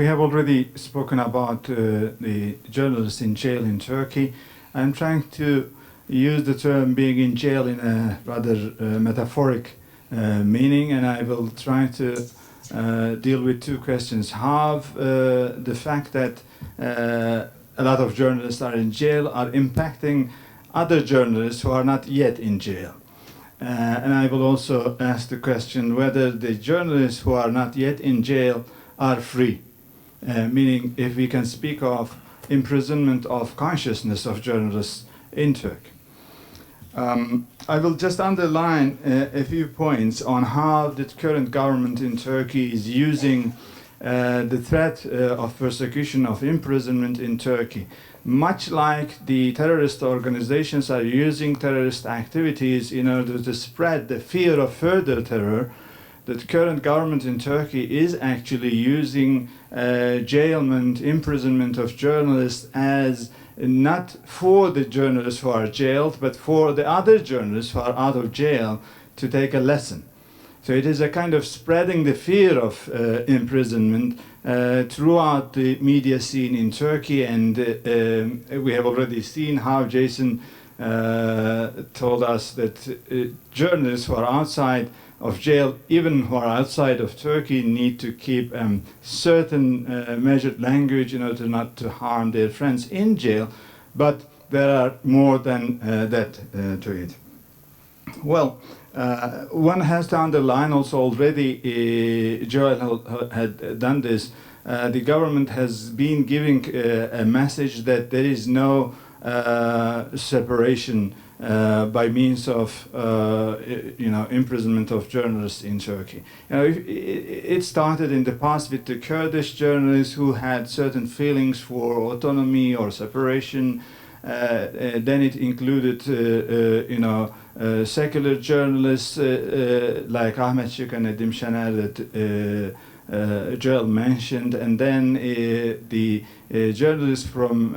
We have already spoken about the journalists in jail in Turkey. I'm trying to use the term being in jail in a rather metaphoric meaning, and I will try to deal with two questions. How the fact that a lot of journalists are in jail are impacting other journalists who are not yet in jail. And I will also ask the question whether the journalists who are not yet in jail are free, meaning if we can speak of imprisonment of consciousness of journalists in Turkey. I will just underline a few points on how the current government in Turkey is using the threat of persecution, of imprisonment in Turkey. Much like the terrorist organizations are using terrorist activities in order to spread the fear of further terror, the current government in Turkey is actually using jailment, imprisonment of journalists as not for the journalists who are jailed, but for the other journalists who are out of jail to take a lesson. So it is a kind of spreading the fear of imprisonment throughout the media scene in Turkey, and we have already seen how Jason told us that journalists who are outside of jail, even who are outside of Turkey, need to keep certain measured language in order not to harm their friends in jail, but there are more than that to it. Well, one has to underline also already, Joel had done this, the government has been giving a message that there is no separation by means of imprisonment of journalists in Turkey. It started in the past with the Kurdish journalists who had certain feelings for autonomy or separation. Then it included secular journalists like Ahmet Şık and Nedim Şener that Joel mentioned, and then the journalists from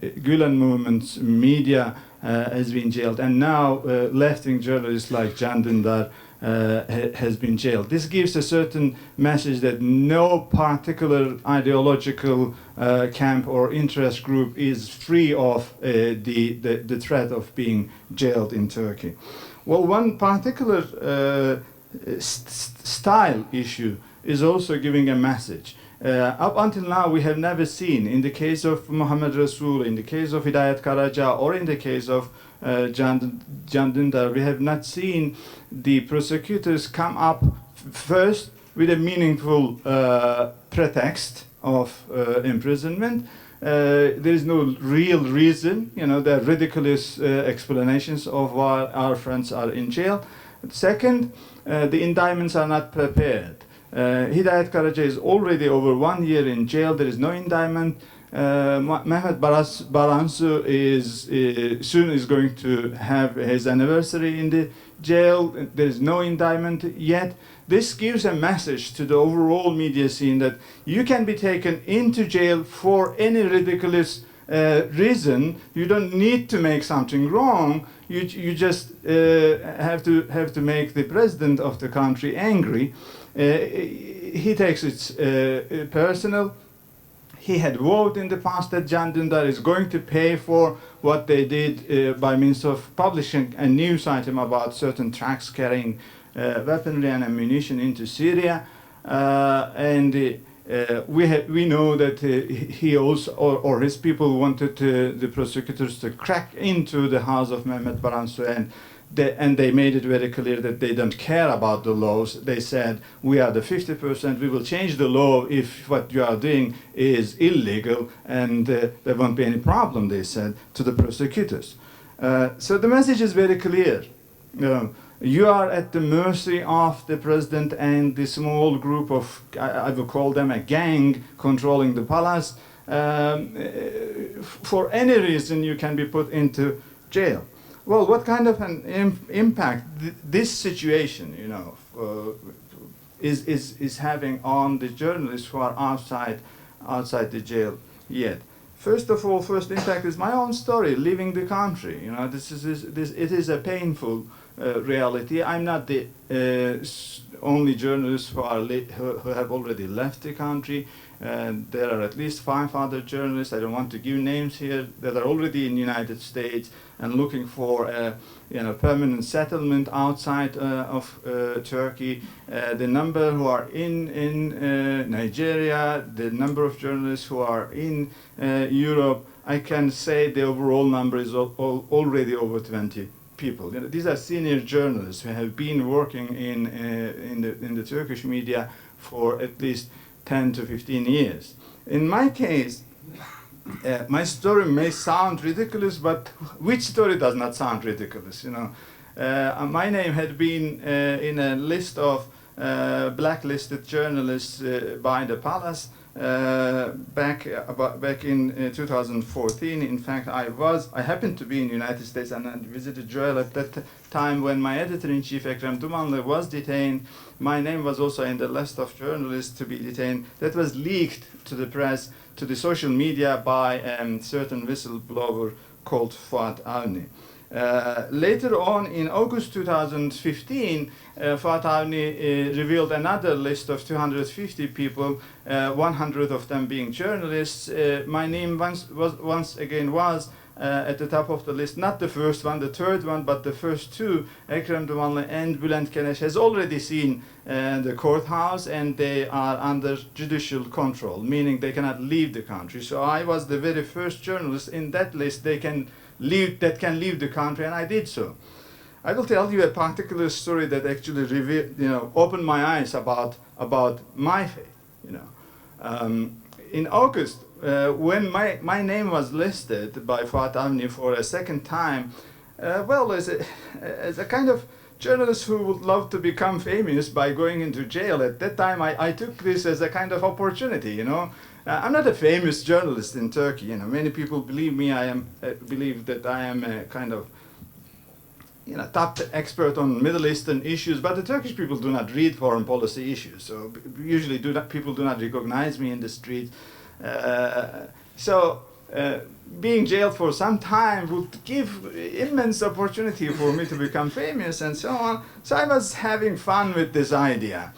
Gülen Movement's media has been jailed, and now left-wing journalists like Can Dündar has been jailed. This gives a certain message that no particular ideological camp or interest group is free of the threat of being jailed in Turkey. Well, one particular style issue is also giving a message. Up until now, we have never seen, in the case of Muhammed Rasul, in the case of Hidayet Karaca, or in the case of Can Dündar, we have not seen the prosecutors come up first with a meaningful pretext of imprisonment. There is no real reason, there are ridiculous explanations of why our friends are in jail. Second, the indictments are not prepared. Hidayet Karaca is already over 1 year in jail. There is no indictment. Mehmet Baransu soon is going to have his anniversary in the jail. There is no indictment yet. This gives a message to the overall media scene that you can be taken into jail for any ridiculous reason. You don't need to make something wrong. You just have to make the president of the country angry. He takes it personal. He had vowed in the past that Can Dündar is going to pay for what they did by means of publishing a news item about certain trucks carrying weaponry and ammunition into Syria. We know that he also, or his people wanted the prosecutors to crack into the house of Mehmet Baransu, and they made it very clear that they don't care about the laws. They said, we are the 50%, we will change the law if what you are doing is illegal, and there won't be any problem, they said to the prosecutors. So the message is very clear. You are at the mercy of the president and the small group of, I will call them a gang, controlling the palace. For any reason, you can be put into jail. Well, what kind of an impact this situation, is having on the journalists who are outside the jail yet? First of all, first impact is my own story, leaving the country. It is a painful reality. I'm not the only journalist who have already left the country. There are at least 5 other journalists, I don't want to give names here, that are already in the United States and looking for a permanent settlement outside of Turkey. The number who are in Nigeria, the number of journalists who are in Europe, I can say the overall number is already over 20 people. These are senior journalists who have been working in the Turkish media for at least 10 to 15 years. In my case, my story may sound ridiculous, but which story does not sound ridiculous? My name had been in a list of blacklisted journalists by the palace back in 2014. In fact, I happened to be in the United States and I visited jail at that time when my editor-in-chief Kerim Balci was detained. My name was also in the list of journalists to be detained. That was leaked to the press, to the social media by a certain whistleblower called Fuat Avni. Later on, in August 2015, Fuat Avni revealed another list of 250 people, 100 of them being journalists. My name once again was at the top of the list, not the first one, the third one, but the first two. Ekrem Dumanlı and Bülent Keneş has already seen the courthouse, and they are under judicial control, meaning they cannot leave the country. So I was the very first journalist in that list that can leave the country, and I did so. I will tell you a particular story that actually opened my eyes about my faith. In August, when my name was listed by Fuat Avni for a second time, as a kind of journalist who would love to become famous by going into jail, at that time I took this as a kind of opportunity. I'm not a famous journalist in Turkey. Many people believe that I am a kind of top expert on Middle Eastern issues, but the Turkish people do not read foreign policy issues. So usually people do not recognize me in the street. Being jailed for some time would give immense opportunity for me to become famous and so on. So I was having fun with this idea.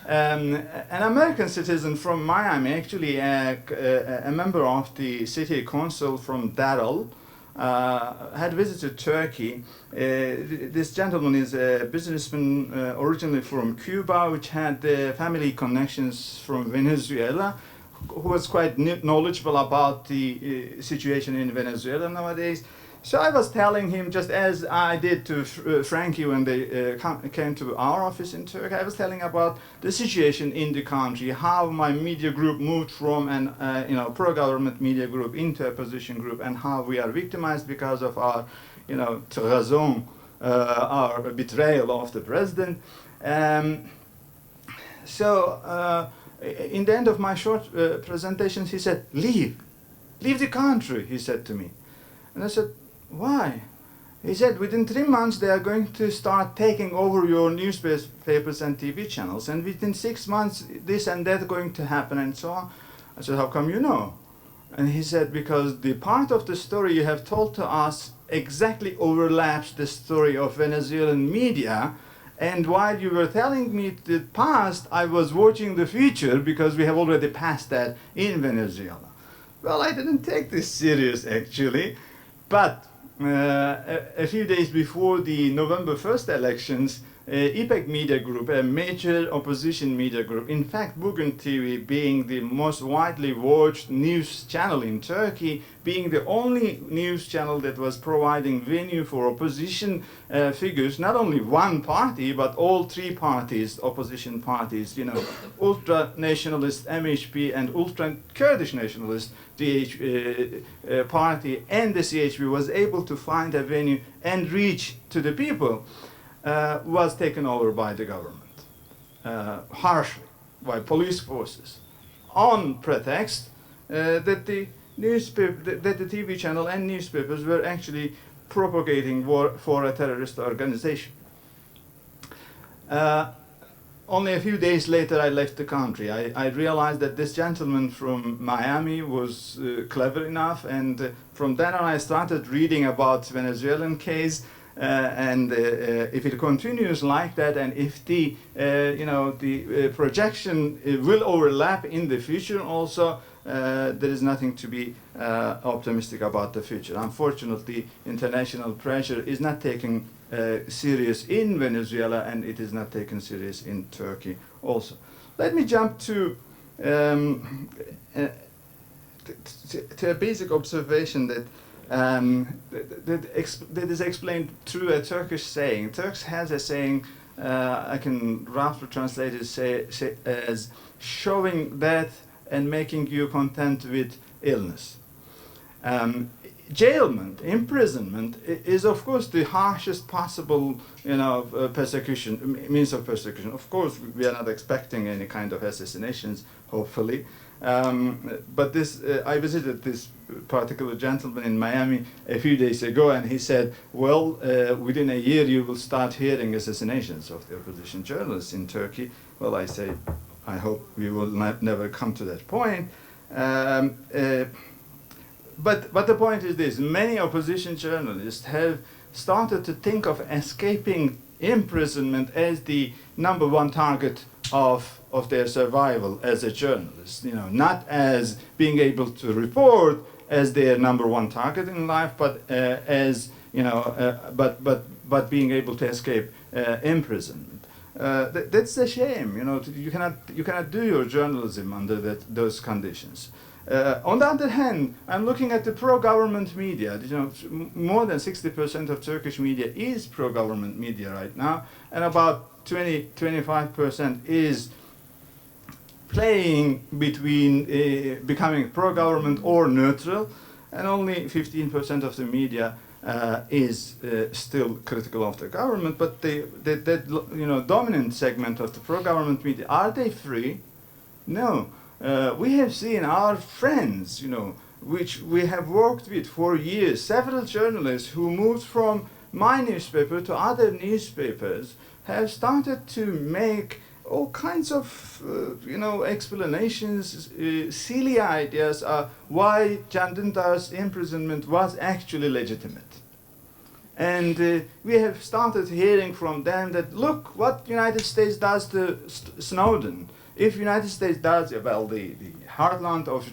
An American citizen from Miami, actually a member of the city council from Darrell, had visited Turkey. This gentleman is a businessman originally from Cuba, which had family connections from Venezuela, who was quite knowledgeable about the situation in Venezuela nowadays. So I was telling him, just as I did to Frankie when they came to our office in Turkey, I was telling about the situation in the country, how my media group moved from an pro-government media group into a opposition group, and how we are victimized because of our, trahison, our betrayal of the president. In the end of my short presentation, he said, leave the country, he said to me. And I said, why? He said, within 3 months they are going to start taking over your newspapers and TV channels, and within 6 months this and that going to happen and so on. I said, how come you know? And he said, because the part of the story you have told to us exactly overlaps the story of Venezuelan media, and while you were telling me the past, I was watching the future, because we have already passed that in Venezuela. Well, I didn't take this serious actually, but a few days before the November 1st elections, İpek Media Group, a major opposition media group, in fact Bugün TV being the most widely watched news channel in Turkey, being the only news channel that was providing venue for opposition figures, not only one party, but all 3 parties, opposition parties, ultra-nationalist MHP and ultra-Kurdish nationalist party, and the CHP was able to find a venue and reach to the people. Was taken over by the government, harshly, by police forces, on pretext that the TV channel and newspapers were actually propagating war for a terrorist organization. Only a few days later, I left the country. I realized that this gentleman from Miami was clever enough, and from then on I started reading about Venezuelan case. and if it continues like that, and if the projection will overlap in the future also, there is nothing to be optimistic about the future. Unfortunately, international pressure is not taken serious in Venezuela, and it is not taken serious in Turkey also. Let me jump to a basic observation that that is explained through a Turkish saying. Turks has a saying, I can roughly translate it as showing death and making you content with illness. Jailment, imprisonment, is of course the harshest possible, persecution, means of persecution. Of course, we are not expecting any kind of assassinations, hopefully. But this, I visited this particular gentleman in Miami a few days ago, and he said, well, within a year you will start hearing assassinations of the opposition journalists in Turkey. Well, I say, I hope we will never come to that point. But the point is this: many opposition journalists have started to think of escaping imprisonment as the #1 target of their survival as a journalist. Not as being able to report as their #1 target in life, but as but being able to escape imprisonment. That's a shame. You cannot do your journalism under those conditions. On the other hand, I'm looking at the pro-government media. More than 60% of Turkish media is pro-government media right now, and about 25% is playing between becoming pro-government or neutral, and only 15% of the media is still critical of the government. But the dominant segment of the pro-government media, are they free? No. We have seen our friends, which we have worked with for years, several journalists who moved from my newspaper to other newspapers, have started to make all kinds of, explanations, silly ideas why Can Dündar's imprisonment was actually legitimate. And we have started hearing from them that, look, what United States does to Snowden. If United States does, well, the heartland of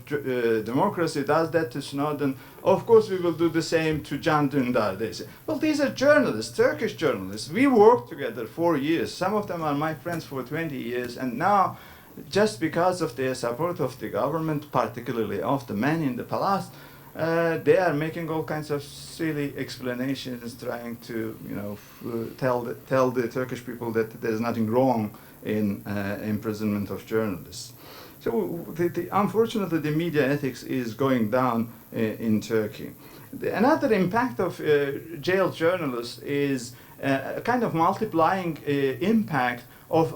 democracy does that to Snowden, of course we will do the same to Can Dündar, they say. Well, these are journalists, Turkish journalists. We worked together for years. Some of them are my friends for 20 years. And now, just because of their support of the government, particularly of the men in the palace, they are making all kinds of silly explanations, trying to, tell the Turkish people that there's nothing wrong in imprisonment of journalists. So unfortunately, the media ethics is going down in Turkey. Another impact of jailed journalists is a kind of multiplying impact of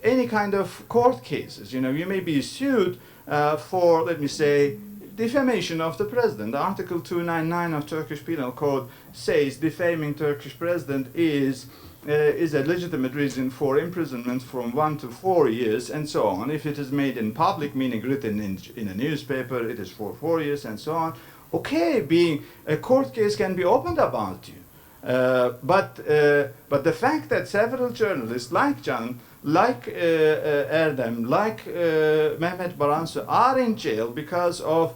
any kind of court cases. You may be sued for, let me say, defamation of the president. Article 299 of Turkish Penal Code says defaming Turkish president is a legitimate reason for imprisonment from 1 to 4 years, and so on. If it is made in public, meaning written in a newspaper, it is for 4 years, and so on. Okay, being a court case can be opened about you, but the fact that several journalists like Can, like Erdem, like Mehmet Baransu are in jail because of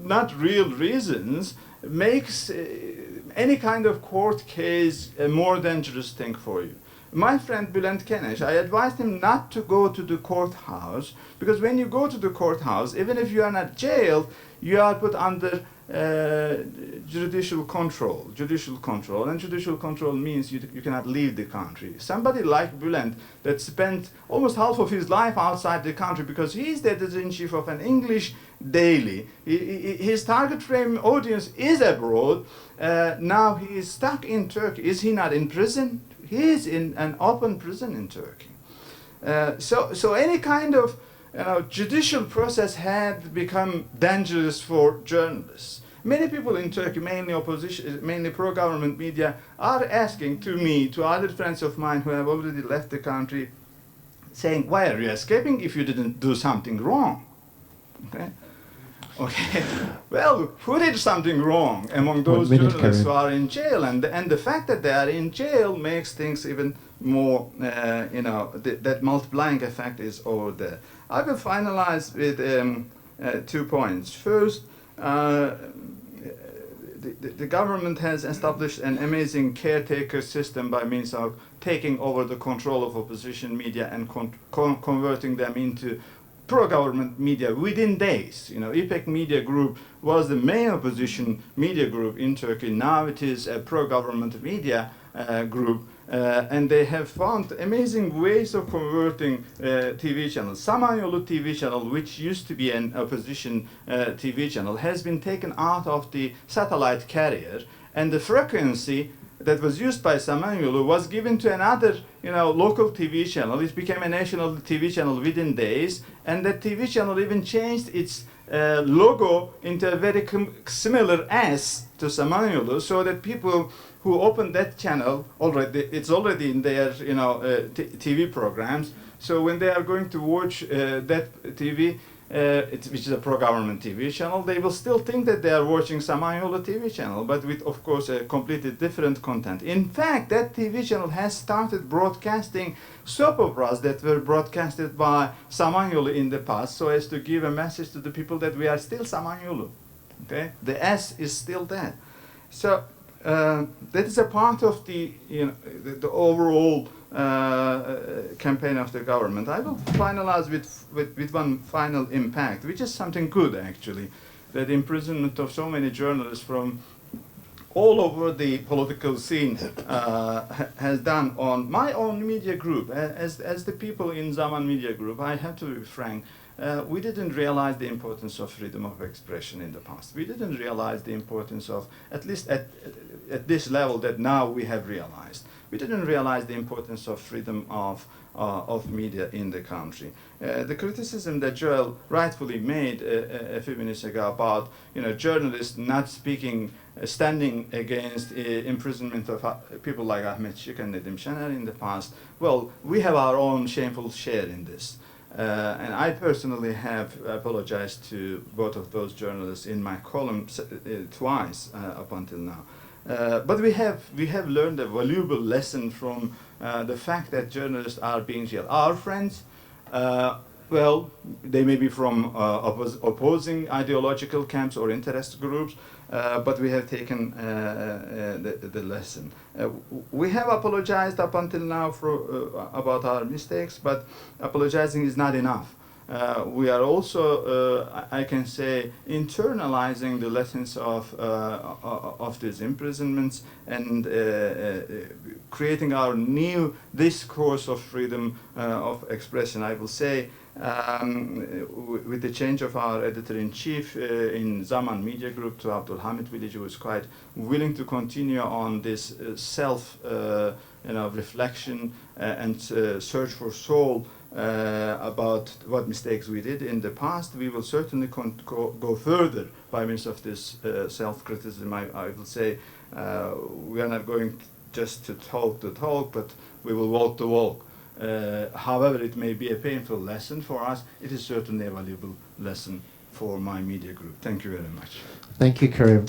not real reasons makes any kind of court case a more dangerous thing for you. My friend Bülent Keneş, I advised him not to go to the courthouse, because when you go to the courthouse, even if you are not jailed, you are put under judicial control. And judicial control means you cannot leave the country. Somebody like Bülent that spent almost half of his life outside the country because he's the editor-in-chief of an English daily. His target frame audience is abroad. Now he is stuck in Turkey. Is he not in prison? He is in an open prison in Turkey. So any kind of judicial process had become dangerous for journalists. Many people in Turkey, mainly opposition, mainly pro-government media, are asking to me, to other friends of mine who have already left the country, saying, why are you escaping if you didn't do something wrong? Okay? Okay. Well, who did something wrong among those journalists who are in jail? And the fact that they are in jail makes things even more, that multiplying effect is over there. I will finalize with 2 points. First, the government has established an amazing caretaker system by means of taking over the control of opposition media and converting them into pro-government media within days. İPEK Media Group was the main opposition media group in Turkey. Now it is a pro-government media group, and they have found amazing ways of converting TV channels. Samanyolu TV channel, which used to be an opposition TV channel, has been taken out of the satellite carrier, and the frequency that was used by Samanyolu was given to another, local TV channel. It became a national TV channel within days, and that TV channel even changed its logo into a very similar S to Samanyolu, so that people who opened that channel it's already in their, TV programs. So when they are going to watch that TV, which is a pro-government TV channel, they will still think that they are watching Samanyolu TV channel, but with, of course, a completely different content. In fact, that TV channel has started broadcasting soap operas that were broadcasted by Samanyolu in the past, so as to give a message to the people that we are still Samanyolu. Okay, the S is still there. So that is a part of the overall campaign of the government. I will finalize with one final impact, which is something good actually, that imprisonment of so many journalists from all over the political scene has done on my own media group. As the people in Zaman Media Group, I have to be frank, we didn't realize the importance of freedom of expression in the past. We didn't realize the importance of, at least at this level that now we have realized. We didn't realize the importance of freedom of media in the country. The criticism that Joel rightfully made a few minutes ago about journalists not speaking, standing against imprisonment of people like Ahmet Şık and Nedim Şener in the past, well, we have our own shameful share in this. And I personally have apologized to both of those journalists in my column twice up until now. But we have learned a valuable lesson from the fact that journalists are being jailed. Our friends, well, they may be from opposing ideological camps or interest groups, but we have taken the lesson. We have apologized up until now about our mistakes, but apologizing is not enough. We are also, I can say, internalizing the lessons of these imprisonments and creating our new discourse of freedom of expression. I will say, with the change of our editor-in-chief in Zaman Media Group to Abdulhamid Village, who is quite willing to continue on this reflection and search for soul about what mistakes we did in the past, we will certainly go further by means of this self-criticism. I will say we are not going just to talk the talk, but we will walk the walk. However, it may be a painful lesson for us. It is certainly a valuable lesson for my media group. Thank you very much. Thank you, Kerim.